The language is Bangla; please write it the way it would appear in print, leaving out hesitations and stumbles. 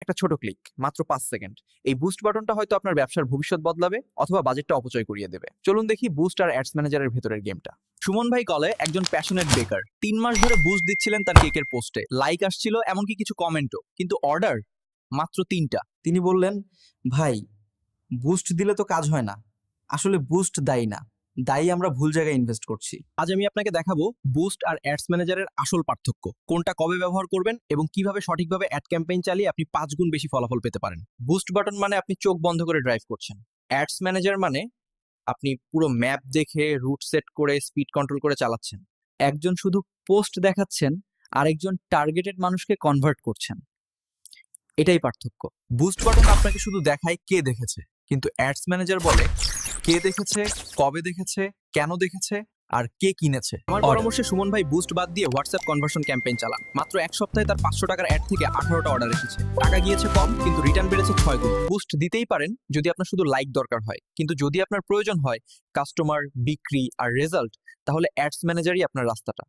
একটা ছোট ক্লিক, মাত্র 5 সেকেন্ড। এই বুস্ট বাটনটা হয়তো আপনার ব্যবসার ভবিষ্যৎ বদলাবে অথবা বাজেটটা অপচয় করিয়ে দেবে। চলুন দেখি বুস্ট আর অ্যাডস ম্যানেজারের ভেতরের গেমটা। সুমন ভাই কলে একজন প্যাশনেট বেকার 3 মাস ধরে বুস্ট দিচ্ছিলেন তার কেকের পোস্টে, লাইক আসছিল, এমনকি কিছু কমেন্টও, কিন্তু অর্ডার মাত্র 3টা। তিনি বললেন, ভাই বুস্ট দিলে তো কাজ হয় না। আসলে বুস্ট দায়ী না, দায়ী আমরা ভুল জায়গায় ইনভেস্ট করছি। আজ আমি আপনাকে দেখাবো বুস্ট আর অ্যাডস ম্যানেজারের আসল পার্থক্য, কোনটা কবে ব্যবহার করবেন এবং কিভাবে সঠিকভাবে অ্যাড ক্যাম্পেইন চালিয়ে আপনি 5 গুণ বেশি ফলাফল পেতে পারেন। বুস্ট বাটন মানে আপনি চোখ বন্ধ করে ড্রাইভ করছেন। অ্যাডস ম্যানেজার মানে আপনি পুরো ম্যাপ দেখে, রুট সেট করে, স্পিড কন্ট্রোল করে চালাচ্ছেন। একজন শুধু পোস্ট দেখাচ্ছেন, আরেকজন টার্গেটেড মানুষকে কনভার্ট করছেন। এটাই পার্থক্য। বুস্ট বাটন আপনাকে শুধু দেখায় কে দেখেছে, কিন্তু অ্যাডস ম্যানেজার বলে কে দেখেছে, কবে দেখেছে, কেন দেখেছে, আর কে কিনেছে। আমার পরামর্শে সুমন ভাই বুস্ট বাদ দিয়ে হোয়াটসঅ্যাপ কনভার্সন ক্যাম্পেইন চালান। মাত্র 1 সপ্তাহে তার 500 টাকার অ্যাড থেকে 18টা অর্ডার এসেছে। টাকা গিয়েছে কম, কিন্তু রিটার্ন বেড়েছে 6 গুণ। বুস্ট দিতেই পারেন যদি আপনার শুধু লাইক দরকার হয়, কিন্তু যদি আপনার প্রয়োজন হয় কাস্টমার, বিক্রি আর রেজাল্ট, তাহলে অ্যাডস ম্যানেজারই আপনার রাস্তাটা।